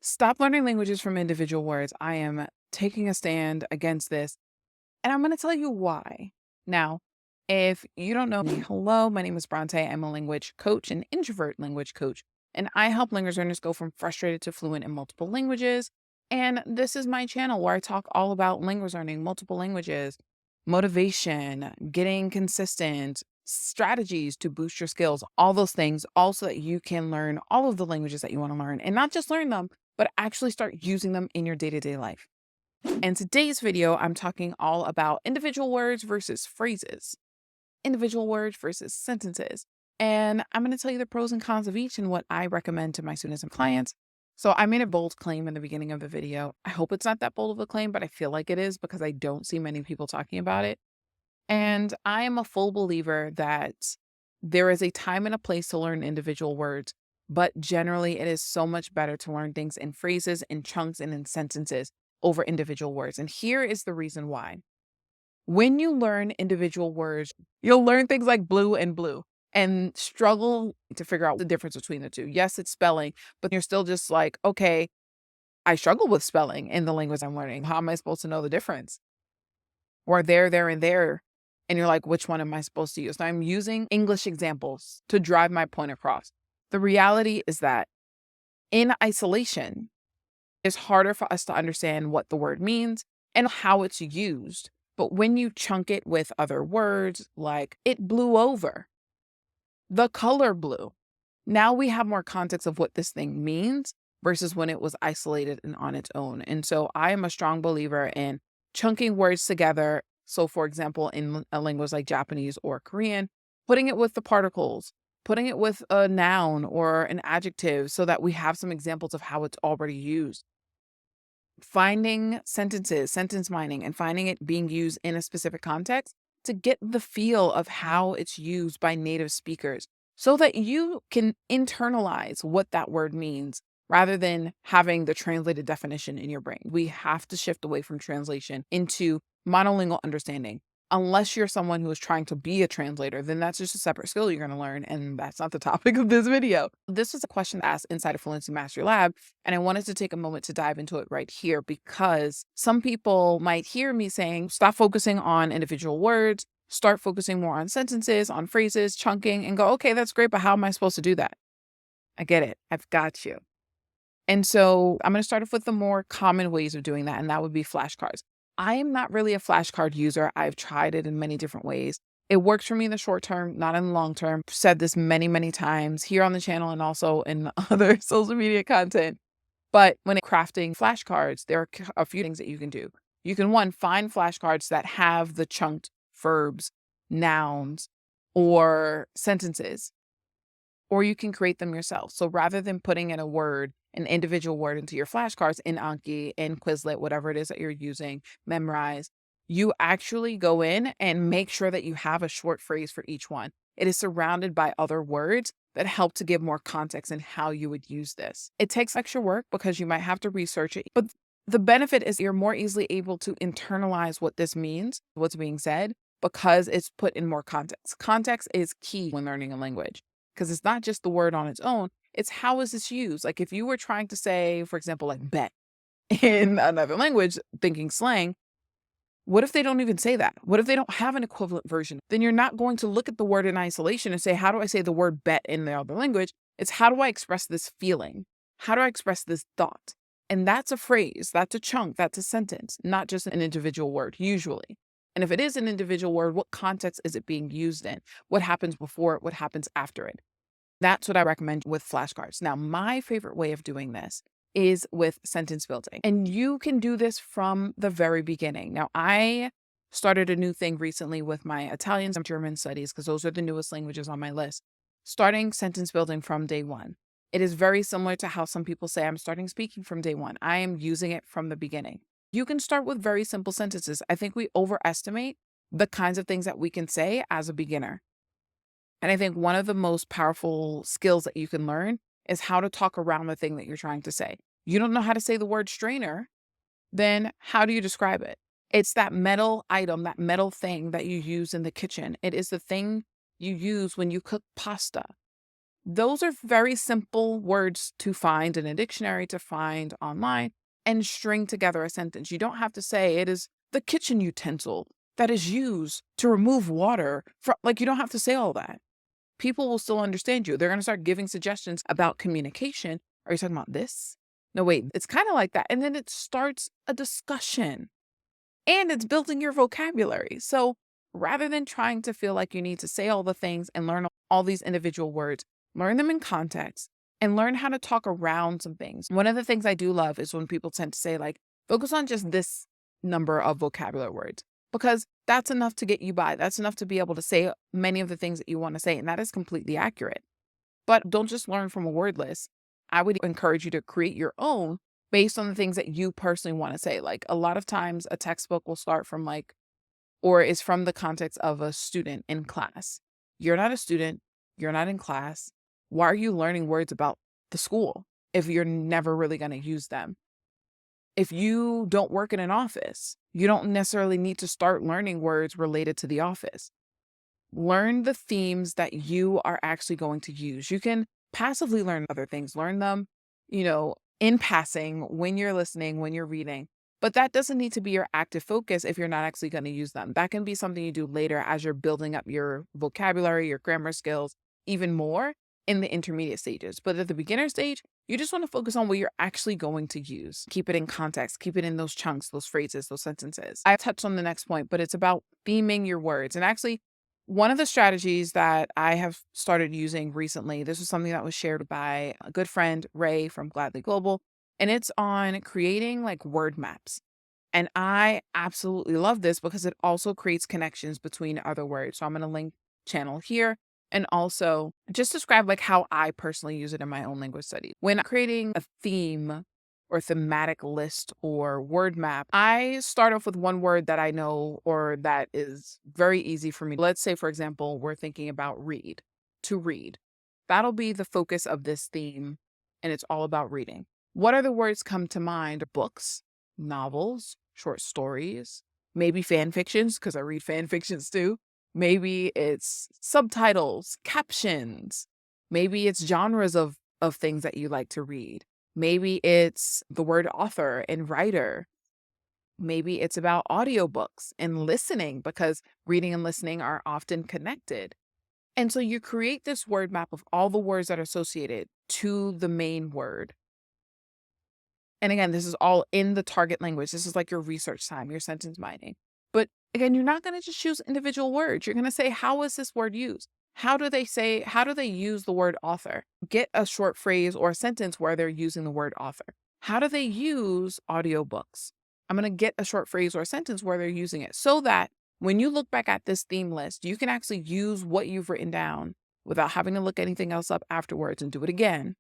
Stop learning languages from individual words. I am taking a stand against this, and I'm going to tell you why. Now, if you don't know me, hello, my name is Bront'e. I'm a language coach, an introvert language coach, and I help language learners go from frustrated to fluent in multiple languages. And this is my channel where I talk all about language learning, multiple languages, motivation, getting consistent, strategies to boost your skills, all those things, also that you can learn all of the languages that you want to learn and not just learn them, but actually start using them in your day-to-day life. In today's video, I'm talking all about individual words versus phrases, individual words versus sentences. And I'm going to tell you the pros and cons of each and what I recommend to my students and clients. So I made a bold claim in the beginning of the video. I hope it's not that bold of a claim, but I feel like it is because I don't see many people talking about it. And I am a full believer that there is a time and a place to learn individual words, but generally it is so much better to learn things in phrases, in chunks, and in sentences over individual words. And here is the reason why. When you learn individual words, you'll learn things like blue and blue and struggle to figure out the difference between the two. Yes, it's spelling, but you're still just like, okay, I struggle with spelling in the language I'm learning. How am I supposed to know the difference? Or there, and there. And you're like, which one am I supposed to use? Now I'm using English examples to drive my point across. The reality is that in isolation, it's harder for us to understand what the word means and how it's used. But when you chunk it with other words, like it blew over, the color blue, now we have more context of what this thing means versus when it was isolated and on its own. And so I am a strong believer in chunking words together. So for example, in a language like Japanese or Korean, putting it with the particles, putting it with a noun or an adjective so that we have some examples of how it's already used. Finding sentences, sentence mining, and finding it being used in a specific context to get the feel of how it's used by native speakers so that you can internalize what that word means rather than having the translated definition in your brain. We have to shift away from translation into monolingual understanding. Unless you're someone who is trying to be a translator, then that's just a separate skill you're going to learn. And that's not the topic of this video. This was a question asked inside of Fluency Mastery Lab. And I wanted to take a moment to dive into it right here because some people might hear me saying, stop focusing on individual words, start focusing more on sentences, on phrases, chunking, and go, okay, that's great, but how am I supposed to do that? I get it. I've got you. And so I'm going to start off with the more common ways of doing that, and that would be flashcards. I am not really a flashcard user. I've tried it in many different ways. It works for me in the short term, not in the long term. I've said this many, many times here on the channel and also in other social media content. But when crafting flashcards, there are a few things that you can do. You can, one, find flashcards that have the chunked verbs, nouns, or sentences, or you can create them yourself. So rather than putting in a word, an individual word into your flashcards in Anki, in Quizlet, whatever it is that you're using, Memrise, you actually go in and make sure that you have a short phrase for each one. It is surrounded by other words that help to give more context in how you would use this. It takes extra work because you might have to research it, but the benefit is you're more easily able to internalize what this means, what's being said, because it's put in more context. Context is key when learning a language because it's not just the word on its own. It's how is this used? Like if you were trying to say, for example, like bet in another language, thinking slang, what if they don't even say that? What if they don't have an equivalent version? Then you're not going to look at the word in isolation and say, how do I say the word bet in the other language? It's how do I express this feeling? How do I express this thought? And that's a phrase, that's a chunk, that's a sentence, not just an individual word, usually. And if it is an individual word, what context is it being used in? What happens before it? What happens after it? That's what I recommend with flashcards. Now, my favorite way of doing this is with sentence building. And you can do this from the very beginning. Now, I started a new thing recently with my Italian and German studies because those are the newest languages on my list. Starting sentence building from day one. It is very similar to how some people say I'm starting speaking from day one. I am using it from the beginning. You can start with very simple sentences. I think we overestimate the kinds of things that we can say as a beginner. And I think one of the most powerful skills that you can learn is how to talk around the thing that you're trying to say. You don't know how to say the word strainer, then how do you describe it? It's that metal item, that metal thing that you use in the kitchen. It is the thing you use when you cook pasta. Those are very simple words to find in a dictionary, to find online, and string together a sentence. You don't have to say it is the kitchen utensil that is used to remove water from, like, you don't have to say all that. People will still understand you. They're going to start giving suggestions about communication. Are you talking about this? No, wait, it's kind of like that. And then it starts a discussion and it's building your vocabulary. So rather than trying to feel like you need to say all the things and learn all these individual words, learn them in context and learn how to talk around some things. One of the things I do love is when people tend to say, like, focus on just this number of vocabulary words, because that's enough to get you by. That's enough to be able to say many of the things that you want to say. And that is completely accurate. But don't just learn from a word list. I would encourage you to create your own based on the things that you personally want to say. Like, a lot of times a textbook will start from or is from the context of a student in class. You're not a student. You're not in class. Why are you learning words about the school if you're never really going to use them? If you don't work in an office, you don't necessarily need to start learning words related to the office. Learn the themes that you are actually going to use. You can passively learn other things, learn them, in passing when you're listening, when you're reading. But that doesn't need to be your active focus if you're not actually going to use them. That can be something you do later as you're building up your vocabulary, your grammar skills, even more in the intermediate stages. But at the beginner stage, you just want to focus on what you're actually going to use. Keep it in context, keep it in those chunks, those phrases, those sentences. I touched on the next point, but it's about theming your words. And actually, one of the strategies that I have started using recently, this was something that was shared by a good friend, Ray from Gladly Global, and it's on creating like word maps. And I absolutely love this because it also creates connections between other words. So I'm going to link channel here and also just describe like how I personally use it in my own language studies. When creating a theme or thematic list or word map, I start off with one word that I know or that is very easy for me. Let's say, for example, we're thinking about read, to read. That'll be the focus of this theme, and it's all about reading. What other words come to mind? Books, novels, short stories, maybe fan fictions, because I read fan fictions too. Maybe it's subtitles, captions. Maybe it's genres of things that you like to read. Maybe it's the word author and writer. Maybe it's about audiobooks and listening, because reading and listening are often connected. And so you create this word map of all the words that are associated to the main word. And again, this is all in the target language. This is like your research time, your sentence mining. But again, you're not going to just choose individual words. You're going to say, how is this word used? How do they use the word author? Get a short phrase or a sentence where they're using the word author. How do they use audiobooks? I'm going to get a short phrase or a sentence where they're using it, so that when you look back at this theme list, you can actually use what you've written down without having to look anything else up afterwards and do it again,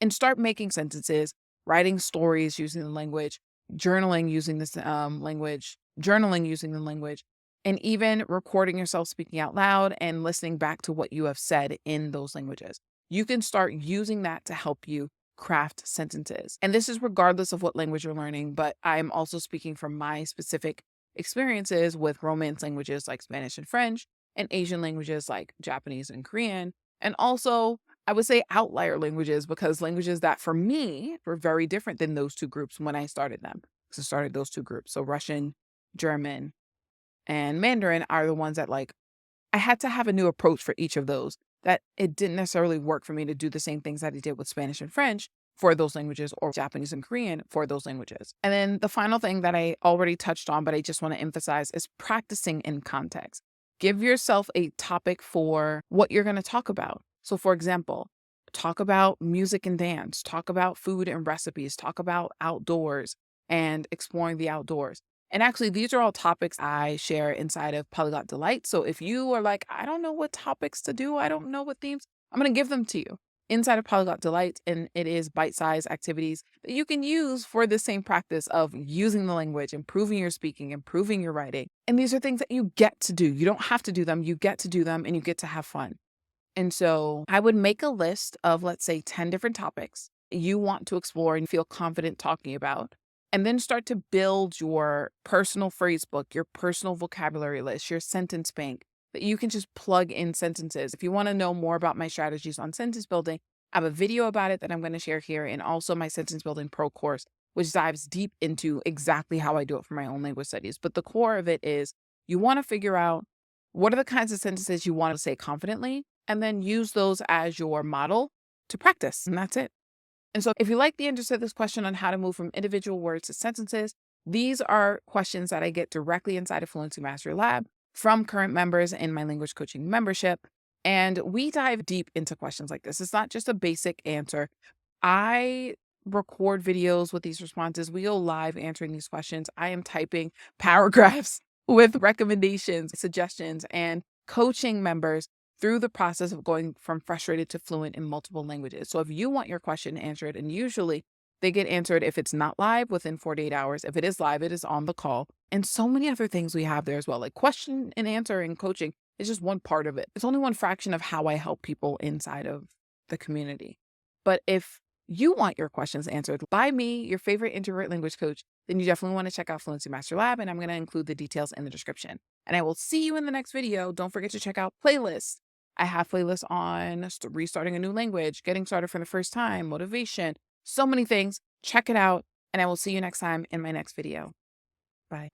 and start making sentences, writing stories using the language, journaling using this language, and even recording yourself speaking out loud and listening back to what you have said in those languages. You can start using that to help you craft sentences. And this is regardless of what language you're learning, but I'm also speaking from my specific experiences with Romance languages like Spanish and French, and Asian languages like Japanese and Korean, and also I would say outlier languages, because languages that for me were very different than those two groups when I started them. So I started those two groups. So Russian, German, and Mandarin are the ones that I had to have a new approach for each of those, that it didn't necessarily work for me to do the same things that I did with Spanish and French for those languages, or Japanese and Korean for those languages. And then the final thing that I already touched on, but I just want to emphasize, is practicing in context. Give yourself a topic for what you're going to talk about. So for example, talk about music and dance, talk about food and recipes, talk about outdoors and exploring the outdoors. And actually, these are all topics I share inside of Polyglot Delight. So if you are like, I don't know what topics to do, I don't know what themes, I'm going to give them to you inside of Polyglot Delight. And it is bite-sized activities that you can use for the same practice of using the language, improving your speaking, improving your writing. And these are things that you get to do. You don't have to do them. You get to do them, and you get to have fun. And so I would make a list of, let's say, 10 different topics you want to explore and feel confident talking about. And then start to build your personal phrase book, your personal vocabulary list, your sentence bank, that you can just plug in sentences. If you want to know more about my strategies on sentence building, I have a video about it that I'm going to share here, and also my Sentence Building Pro course, which dives deep into exactly how I do it for my own language studies. But the core of it is you want to figure out what are the kinds of sentences you want to say confidently, and then use those as your model to practice. And that's it. And so if you like the answers to this question on how to move from individual words to sentences, these are questions that I get directly inside of Fluency Mastery Lab from current members in my language coaching membership. And we dive deep into questions like this. It's not just a basic answer. I record videos with these responses. We go live answering these questions. I am typing paragraphs with recommendations, suggestions, and coaching members through the process of going from frustrated to fluent in multiple languages. So if you want your question answered, and usually they get answered if it's not live within 48 hours. If it is live, it is on the call. And so many other things we have there as well. Like question and answer and coaching is just one part of it. It's only one fraction of how I help people inside of the community. But if you want your questions answered by me, your favorite introvert language coach, then you definitely want to check out Fluency Mastery Lab, and I'm going to include the details in the description. And I will see you in the next video. Don't forget to check out playlists. I have playlists on restarting a new language, getting started for the first time, motivation, so many things. Check it out, and I will see you next time in my next video. Bye.